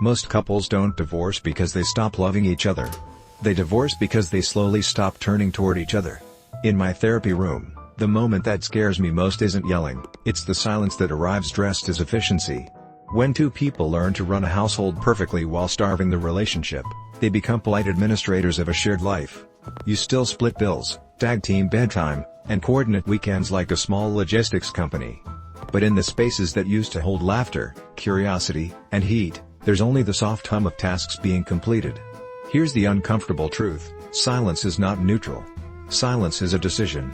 Most couples don't divorce because they stop loving each other. They divorce because they slowly stop turning toward each other. In my therapy room, the moment that scares me most isn't yelling, it's the silence that arrives dressed as efficiency. When two people learn to run a household perfectly while starving the relationship, they become polite administrators of a shared life. You still split bills, tag team bedtime, and coordinate weekends like a small logistics company. But in the spaces that used to hold laughter, curiosity, and heat, there's only the soft hum of tasks being completed. Here's the uncomfortable truth: silence is not neutral. Silence is a decision.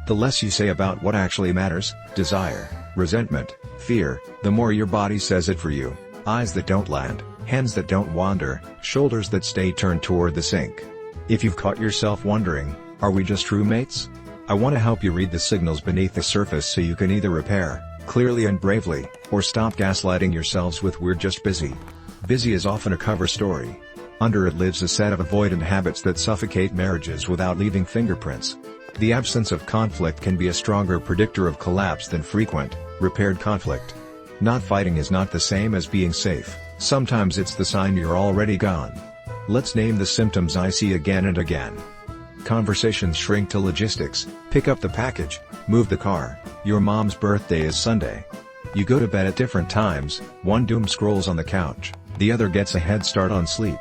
The less you say about what actually matters, desire, resentment, fear, the more your body says it for you. Eyes that don't land, hands that don't wander, shoulders that stay turned toward the sink. If you've caught yourself wondering, are we just roommates? I want to help you read the signals beneath the surface so you can either repair, clearly and bravely, or stop gaslighting yourselves with "we're just busy." Busy is often a cover story. Under it lives a set of avoidant habits that suffocate marriages without leaving fingerprints. The absence of conflict can be a stronger predictor of collapse than frequent, repaired conflict. Not fighting is not the same as being safe. Sometimes it's the sign you're already gone. Let's name the symptoms I see again and again. Conversations shrink to logistics: pick up the package, move the car, your mom's birthday is Sunday. You go to bed at different times, one doom scrolls on the couch, the other gets a head start on sleep.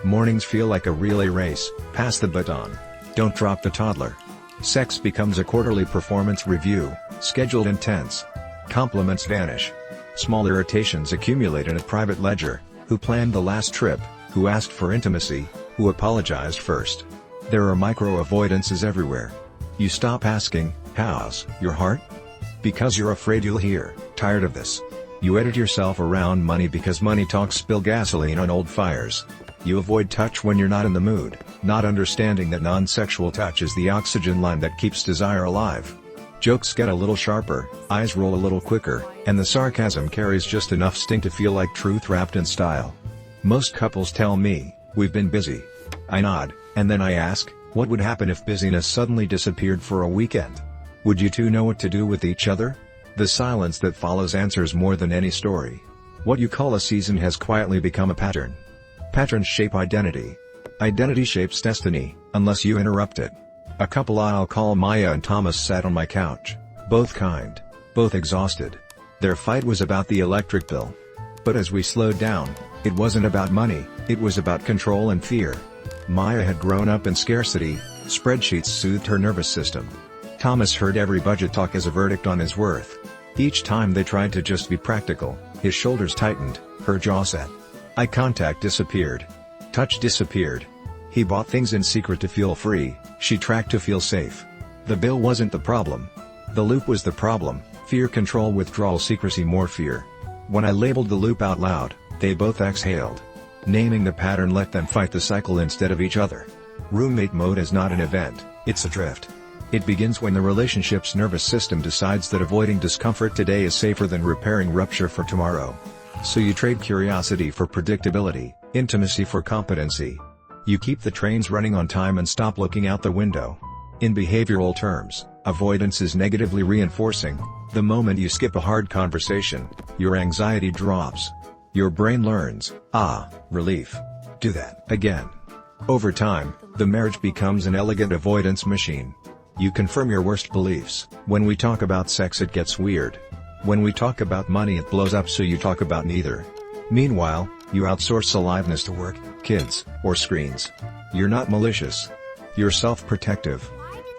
Mornings feel like a relay race: pass the baton, don't drop the toddler. Sex becomes a quarterly performance review, scheduled intense. Compliments vanish. Small irritations accumulate in a private ledger: who planned the last trip, who asked for intimacy, who apologized first. There are micro-avoidances everywhere. You stop asking, "How's your heart?" because you're afraid you'll hear, "Tired of this." You edit yourself around money because money talks spill gasoline on old fires. You avoid touch when you're not in the mood, not understanding that non-sexual touch is the oxygen line that keeps desire alive. Jokes get a little sharper, eyes roll a little quicker, and the sarcasm carries just enough sting to feel like truth wrapped in style. Most couples tell me, "We've been busy." I nod, and then I ask, what would happen if busyness suddenly disappeared for a weekend? Would you two know what to do with each other? The silence that follows answers more than any story. What you call a season has quietly become a pattern. Patterns shape identity. Identity shapes destiny, unless you interrupt it. A couple I'll call Maya and Thomas sat on my couch, both kind, both exhausted. Their fight was about the electric bill. But as we slowed down, it wasn't about money, it was about control and fear. Maya had grown up in scarcity, spreadsheets soothed her nervous system. Thomas heard every budget talk as a verdict on his worth. Each time they tried to just be practical, his shoulders tightened, her jaw set. Eye contact disappeared. Touch disappeared. He bought things in secret to feel free, she tracked to feel safe. The bill wasn't the problem. The loop was the problem: fear, control, withdrawal, secrecy, more fear. When I labeled the loop out loud, they both exhaled. Naming the pattern let them fight the cycle instead of each other. Roommate mode is not an event, it's a drift. It begins when the relationship's nervous system decides that avoiding discomfort today is safer than repairing rupture for tomorrow. So you trade curiosity for predictability, intimacy for competency. You keep the trains running on time and stop looking out the window. In behavioral terms, avoidance is negatively reinforcing. The moment you skip a hard conversation, your anxiety drops. Your brain learns, relief. Do that again. Over time, the marriage becomes an elegant avoidance machine. You confirm your worst beliefs. When we talk about sex, it gets weird. When we talk about money, it blows up, so you talk about neither. Meanwhile, you outsource aliveness to work, kids, or screens. You're not malicious. You're self-protective.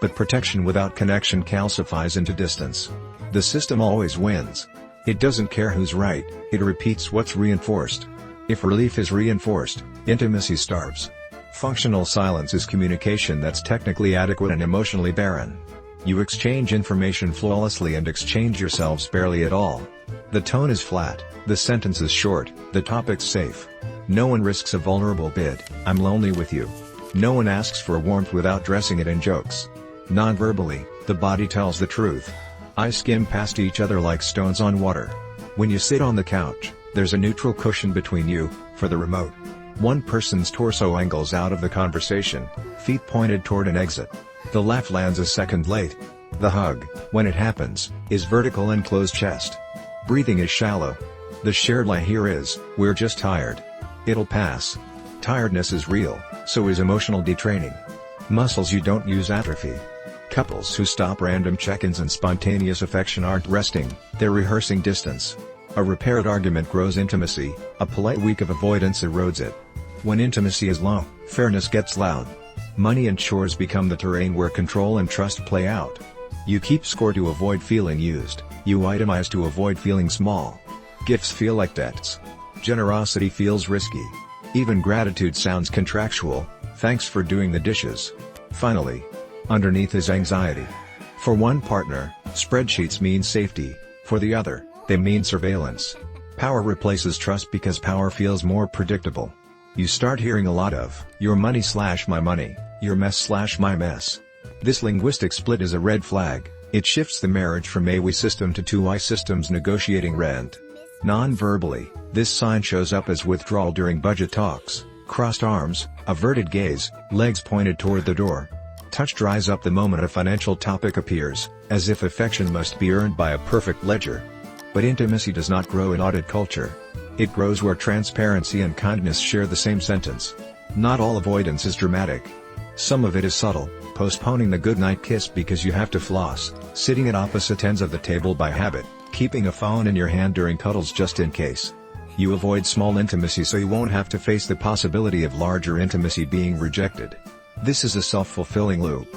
But protection without connection calcifies into distance. The system always wins. It doesn't care who's right, it repeats what's reinforced. If relief is reinforced, intimacy starves. Functional silence is communication that's technically adequate and emotionally barren. You exchange information flawlessly and exchange yourselves barely at all. The tone is flat, the sentence is short, the topic's safe. No one risks a vulnerable bid, "I'm lonely with you." No one asks for warmth without dressing it in jokes. Non-verbally, the body tells the truth. Eyes skim past each other like stones on water. When you sit on the couch, there's a neutral cushion between you, for the remote. One person's torso angles out of the conversation, feet pointed toward an exit. The laugh lands a second late. The hug, when it happens, is vertical and closed chest. Breathing is shallow. The shared lie here is, "We're just tired." It'll pass. Tiredness is real, so is emotional detraining. Muscles you don't use atrophy. Couples who stop random check-ins and spontaneous affection aren't resting, they're rehearsing distance. A repaired argument grows intimacy, a polite week of avoidance erodes it. When intimacy is low, fairness gets loud. Money and chores become the terrain where control and trust play out. You keep score to avoid feeling used, you itemize to avoid feeling small. Gifts feel like debts. Generosity feels risky. Even gratitude sounds contractual, thanks for doing the dishes. Finally, underneath is anxiety. For one partner, spreadsheets mean safety, for the other, they mean surveillance. Power replaces trust because power feels more predictable. You start hearing a lot of, your money / my money, your mess / my mess. This linguistic split is a red flag, it shifts the marriage from a we system to two I systems negotiating rent. Non-verbally, this sign shows up as withdrawal during budget talks, crossed arms, averted gaze, legs pointed toward the door. Touch dries up the moment a financial topic appears, as if affection must be earned by a perfect ledger. But intimacy does not grow in audit culture. It grows where transparency and kindness share the same sentence. Not all avoidance is dramatic. Some of it is subtle, postponing the goodnight kiss because you have to floss, sitting at opposite ends of the table by habit, keeping a phone in your hand during cuddles just in case. You avoid small intimacy so you won't have to face the possibility of larger intimacy being rejected. This is a self-fulfilling loop.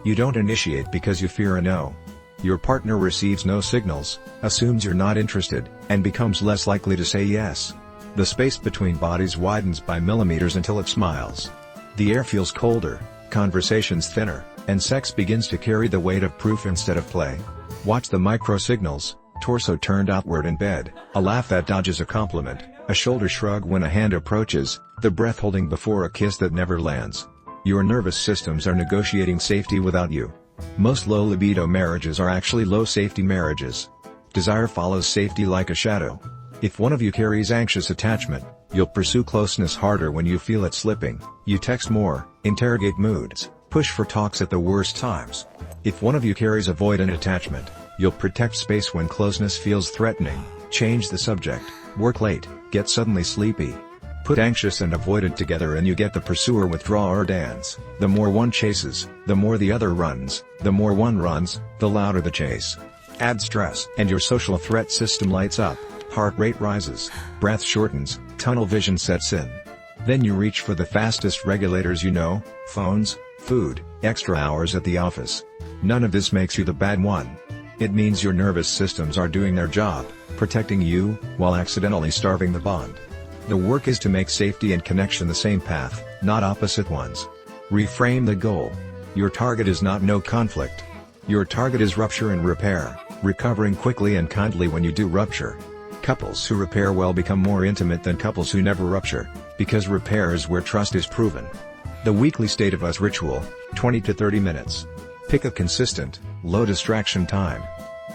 You don't initiate because you fear a no. Your partner receives no signals, assumes you're not interested, and becomes less likely to say yes. The space between bodies widens by millimeters until it smiles. The air feels colder, conversations thinner, and sex begins to carry the weight of proof instead of play. Watch the micro-signals: torso turned outward in bed, a laugh that dodges a compliment, a shoulder shrug when a hand approaches, the breath holding before a kiss that never lands. Your nervous systems are negotiating safety without you. Most low libido marriages are actually low safety marriages. Desire follows safety like a shadow. If one of you carries anxious attachment, you'll pursue closeness harder when you feel it slipping, you text more, interrogate moods, push for talks at the worst times. If one of you carries avoidant attachment, you'll protect space when closeness feels threatening, change the subject, work late, get suddenly sleepy. Put anxious and avoidant together and you get the pursuer withdrawer dance. The more one chases, the more the other runs, the more one runs, the louder the chase. Add stress and your social threat system lights up, heart rate rises, breath shortens, tunnel vision sets in. Then you reach for the fastest regulators you know: phones, food, extra hours at the office. None of this makes you the bad one. It means your nervous systems are doing their job, protecting you, while accidentally starving the bond. The work is to make safety and connection the same path, not opposite ones. Reframe the goal. Your target is not no conflict. Your target is rupture and repair, recovering quickly and kindly when you do rupture. Couples who repair well become more intimate than couples who never rupture, because repair is where trust is proven. The weekly state of us ritual, 20 to 30 minutes. Pick a consistent, low distraction time.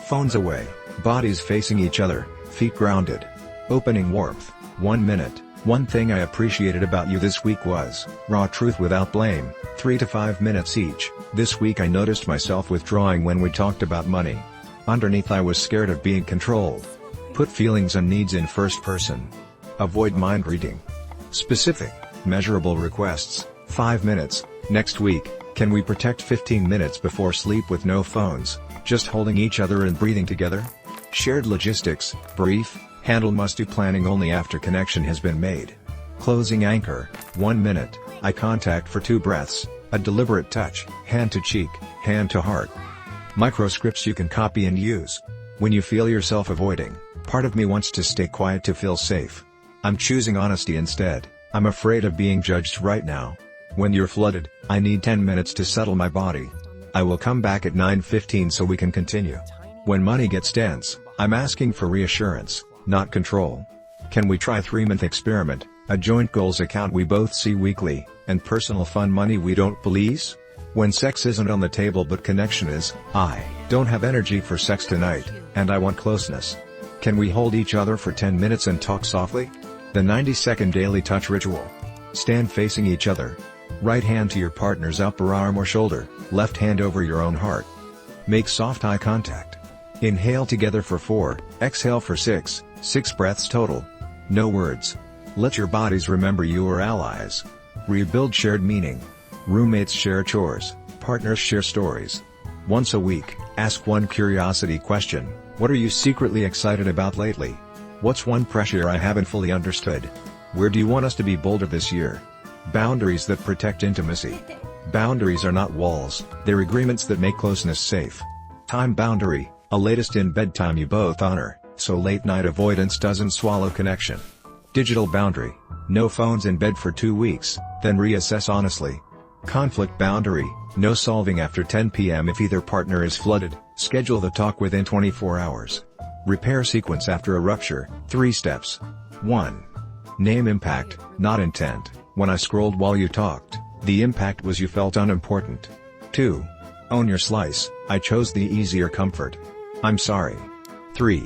Phones away, bodies facing each other, feet grounded. Opening warmth. 1 minute. One thing I appreciated about you this week was raw truth without blame, 3 to 5 minutes each. This week I noticed myself withdrawing when we talked about money. Underneath I was scared of being controlled. Put feelings and needs in first person. Avoid mind reading. Specific, measurable requests, 5 minutes. Next week, can we protect 15 minutes before sleep with no phones, just holding each other and breathing together? Shared logistics, brief. Handle must-do planning only after connection has been made. Closing anchor, 1 minute, eye contact for 2 breaths, a deliberate touch, hand to cheek, hand to heart. Microscripts you can copy and use. When you feel yourself avoiding, part of me wants to stay quiet to feel safe. I'm choosing honesty instead. I'm afraid of being judged right now. When you're flooded, I need 10 minutes to settle my body. I will come back at 9:15 so we can continue. When money gets dense, I'm asking for reassurance, not control. Can we try 3-month experiment, a joint goals account we both see weekly, and personal fun money we don't police? When sex isn't on the table but connection is, I don't have energy for sex tonight, and I want closeness. Can we hold each other for 10 minutes and talk softly? The 90-second daily touch ritual. Stand facing each other. Right hand to your partner's upper arm or shoulder, left hand over your own heart. Make soft eye contact. Inhale together for 4, exhale for 6 breaths total. No words. Let your bodies remember you are allies. Rebuild shared meaning. Roommates share chores, partners share stories. Once a week, ask one curiosity question: what are you secretly excited about lately? What's one pressure I haven't fully understood? Where do you want us to be bolder this year? Boundaries that protect intimacy. Boundaries are not walls, they're agreements that make closeness safe. Time boundary, a latest in bedtime you both honor, so late night avoidance doesn't swallow connection. Digital boundary, no phones in bed for 2 weeks, then reassess honestly. Conflict boundary, no solving after 10 p.m. if either partner is flooded, schedule the talk within 24 hours. Repair sequence after a rupture, 3 steps. 1. Name impact, not intent. When I scrolled while you talked, the impact was you felt unimportant. 2. Own your slice, I chose the easier comfort. I'm sorry. 3.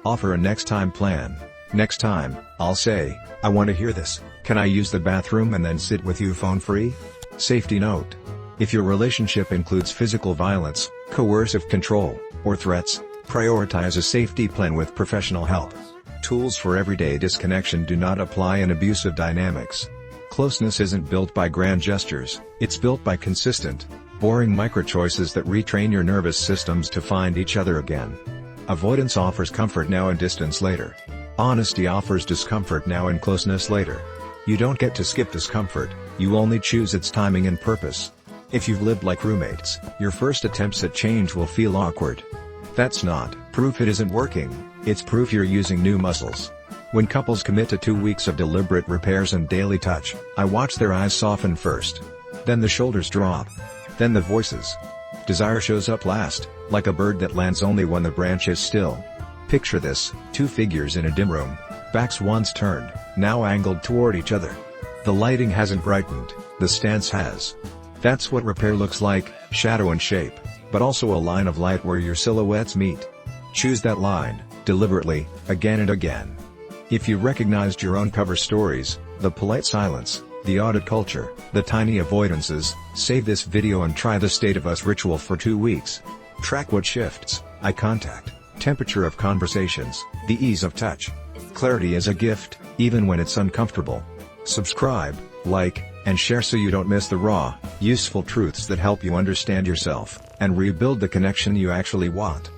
Offer a next time plan. Next time, I'll say, I want to hear this, can I use the bathroom and then sit with you phone free? Safety note. If your relationship includes physical violence, coercive control, or threats, prioritize a safety plan with professional help. Tools for everyday disconnection do not apply in abusive dynamics. Closeness isn't built by grand gestures, it's built by consistent, boring micro-choices that retrain your nervous systems to find each other again. Avoidance offers comfort now and distance later. Honesty offers discomfort now and closeness later. You don't get to skip discomfort, you only choose its timing and purpose. If you've lived like roommates, your first attempts at change will feel awkward. That's not proof it isn't working, it's proof you're using new muscles. When couples commit to 2 weeks of deliberate repairs and daily touch, I watch their eyes soften first. Then the shoulders drop. Then the voices. Desire shows up last, like a bird that lands only when the branch is still. Picture this: 2 figures in a dim room, backs once turned, now angled toward each other. The lighting hasn't brightened, the stance has. That's what repair looks like, shadow and shape, but also a line of light where your silhouettes meet. Choose that line, deliberately, again and again. If you recognized your own cover stories, the polite silence, the audit culture, the tiny avoidances, save this video and try the state of us ritual for 2 weeks. Track what shifts: eye contact, temperature of conversations, the ease of touch. Clarity is a gift, even when it's uncomfortable. Subscribe, like, and share so you don't miss the raw, useful truths that help you understand yourself, and rebuild the connection you actually want.